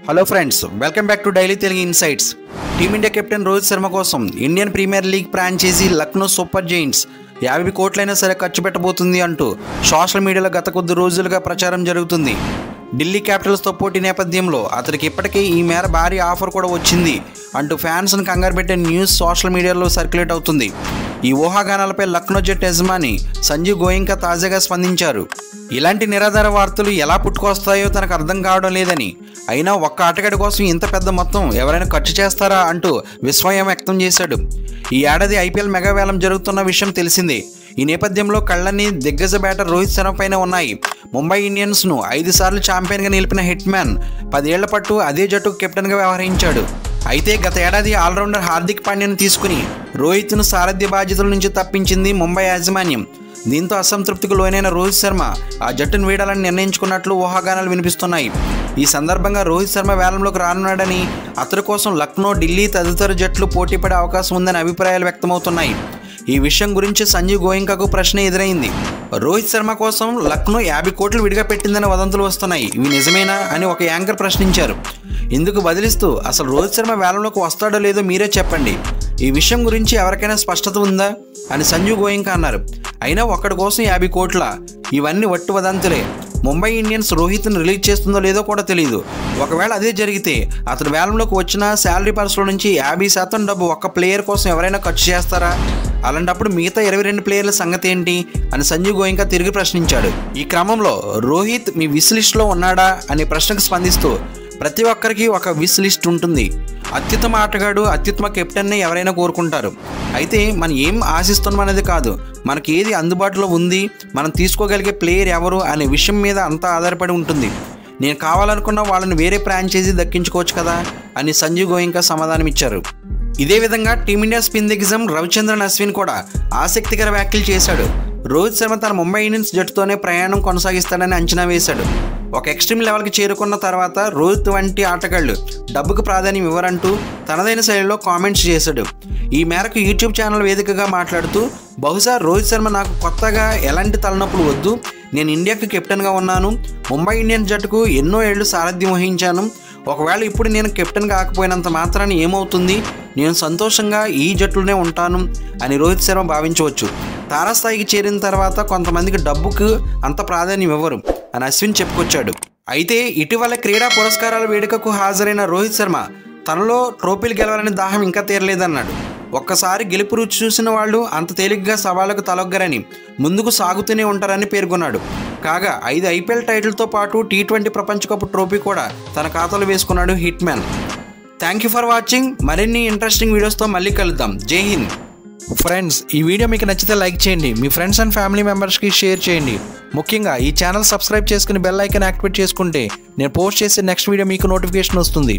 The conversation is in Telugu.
Hello friends, welcome back to daily Telugu insights. Team India captain Rohit Sharma కోసం Indian premier league franchise Lucknow super giants 50 కోట్లైనా సరే ఖర్చు పెట్టబోతుంది అంటూ సోషల్ మీడియాలో గత కొద్ది రోజులుగా ప్రచారం జరుగుతుంది. ఢిల్లీ క్యాపిటల్స్తో పోటీ నేపథ్యంలో అతనికి ఇప్పటికే ఈ మేర భారీ ఆఫర్ కూడా వచ్చింది అంటూ ఫ్యాన్స్ను కంగారు పెట్టే న్యూస్ సోషల్ మీడియాలో సర్క్యులేట్ అవుతుంది. ఈ ఊహాగానాలపై లక్నో జట్టు యజమాని సంజీవ్ గోయింకా తాజాగా స్పందించారు. ఇలాంటి నిరాధార వార్తలు ఎలా పుట్టుకొస్తాయో తనకు అర్థం కావడం లేదని, అయినా ఒక్క ఆటగాడి కోసం ఇంత పెద్ద మొత్తం ఎవరైనా ఖర్చు చేస్తారా అంటూ విస్మయం వ్యక్తం చేశాడు. ఈ ఏడాది ఐపీఎల్ మెగావేలం జరుగుతున్న విషయం తెలిసిందే. ఈ నేపథ్యంలో కళ్ళని దిగ్గజ బ్యాటర్ రోహిత్ శర్మ పైన ఉన్నాయి. ముంబై ఇండియన్స్ను 5 సార్లు ఛాంపియన్గా నిలిపిన హిట్ మ్యాన్ 10 ఏళ్ల పాటు అదే జట్టుకు కెప్టెన్గా వ్యవహరించాడు. అయితే గత ఏడాది ఆల్రౌండర్ హార్దిక్ పాండ్యాను తీసుకుని రోహిత్ను సారథ్య బాధ్యతల నుంచి తప్పించింది ముంబై యాజమాన్యం. దీంతో అసంతృప్తికి లోనైన రోహిత్ శర్మ ఆ జట్టును వీడాలని నిర్ణయించుకున్నట్లు ఊహాగానాలు వినిపిస్తున్నాయి. ఈ సందర్భంగా రోహిత్ శర్మ వేలంలోకి రానున్నాడని, అతడి కోసం లక్నో, ఢిల్లీ తదితర జట్లు పోటీపడే అవకాశం ఉందని అభిప్రాయాలు వ్యక్తమవుతున్నాయి. ఈ విషయం గురించి సంజీవ్ గోయింకాకు ప్రశ్న ఎదురైంది. రోహిత్ శర్మ కోసం లక్నో 50 కోట్లు విడిగా పెట్టిందని వదంతులు వస్తున్నాయి, ఇవి నిజమేనా అని ఒక యాంకర్ ప్రశ్నించారు. ఇందుకు బదిలిస్తూ, అసలు రోహిత్ శర్మ వేలంలోకి వస్తాడో లేదో మీరే చెప్పండి, ఈ విషయం గురించి ఎవరికైనా స్పష్టత ఉందా అని సంజీవ్ గోయింకా అన్నారు. అయినా ఒక్కడి కోసం 50 కోట్ల, ఇవన్నీ వట్టి వదంతులే. ముంబై ఇండియన్స్ రోహిత్ను రిలీజ్ చేస్తుందో లేదో కూడా తెలియదు. ఒకవేళ అదే జరిగితే అతను వేలంలోకి వచ్చిన శాలరీ పర్సుల నుంచి 50% డబ్బు ఒక్క ప్లేయర్ కోసం ఎవరైనా ఖర్చు చేస్తారా? అలాంటప్పుడు మిగతా 22 ప్లేయర్ల సంగతి ఏంటి అని సంజీవ్ గోయింకా తిరిగి ప్రశ్నించాడు. ఈ క్రమంలో రోహిత్ మీ విష్ లిస్ట్లో ఉన్నాడా అనే ప్రశ్నకు స్పందిస్తూ, ప్రతి ఒక్కరికి ఒక విష్ లిస్ట్ ఉంటుంది. అత్యుత్తమ ఆటగాడు, అత్యుత్తమ కెప్టెన్ని ఎవరైనా కోరుకుంటారు. అయితే మనం ఏం ఆశిస్తున్నాం అనేది కాదు, మనకి ఏది అందుబాటులో ఉంది, మనం తీసుకోగలిగే ప్లేయర్ ఎవరు అనే విషయం మీద అంతా ఆధారపడి ఉంటుంది. నేను కావాలనుకున్న వాళ్ళని వేరే ఫ్రాంచైజీ దక్కించుకోవచ్చు కదా అని సంజీవ్ గోయింకా సమాధానం ఇచ్చారు. ఇదే విధంగా టీమిండియా స్పిన్ దిగ్గజం రవిచంద్రన్ అశ్విన్ కూడా ఆసక్తికర వ్యాఖ్యలు చేశాడు. రోహిత్ శర్మ తన ముంబై ఇండియన్స్ జట్టుతోనే ప్రయాణం కొనసాగిస్తాడని అంచనా వేశాడు. ఒక ఎక్స్ట్రీమ్ లెవెల్కి చేరుకున్న తర్వాత రోహిత్ వంటి ఆటగాళ్లు డబ్బుకు ప్రాధాన్యం ఇవ్వరంటూ తనదైన శైలిలో కామెంట్స్ చేశాడు. ఈ మేరకు యూట్యూబ్ ఛానల్ వేదికగా మాట్లాడుతూ, బహుశా రోహిత్ శర్మ నాకు కొత్తగా ఎలాంటి తలనొప్పులు వద్దు, నేను ఇండియాకు కెప్టెన్గా ఉన్నాను, ముంబై ఇండియన్స్ జట్టుకు ఎన్నో ఏళ్లు సారథ్యం వహించాను, ఒకవేళ ఇప్పుడు నేను కెప్టెన్ కాకపోయినంత మాత్రాన్ని ఏమవుతుంది, నేను సంతోషంగా ఈ జట్టులోనే ఉంటాను అని రోహిత్ శర్మ భావించవచ్చు. తారాస్థాయికి చేరిన తర్వాత కొంతమందికి డబ్బుకు అంత ప్రాధాన్యం ఇవ్వరు అని అశ్విన్ చెప్పుకొచ్చాడు. అయితే ఇటీవల క్రీడా పురస్కారాల వేడుకకు హాజరైన రోహిత్ శర్మ తనలో ట్రోఫీలు గెలవాలని దాహం ఇంకా తీరలేదన్నాడు. ఒక్కసారి గెలుపు రుచి చూసిన వాళ్ళు అంత తేలిగ్గా సవాళ్లకు తలొగ్గరని, ముందుకు సాగుతూనే ఉంటారని పేర్కొన్నాడు. కాగా 5 ఐపీఎల్ టైటిల్తో పాటు T20 ప్రపంచ కప్ ట్రోఫీ కూడా తన ఖాతాలో వేసుకున్నాడు hit man. Thank you for watching. మరిన్ని ఇంట్రెస్టింగ్ వీడియోస్తో మళ్ళీ కలుద్దాం. జై హింద్. ఫ్రెండ్స్, ఈ వీడియో మీకు నచ్చితే లైక్ చేయండి, మీ ఫ్రెండ్స్ అండ్ ఫ్యామిలీ మెంబర్స్కి షేర్ చేయండి. ముఖ్యంగా ఈ ఛానల్ సబ్స్క్రైబ్ చేసుకుని బెల్ ఐకాన్ యాక్టివేట్ చేసుకుంటే నేను పోస్ట్ చేసే నెక్స్ట్ వీడియో మీకు నోటిఫికేషన్ వస్తుంది.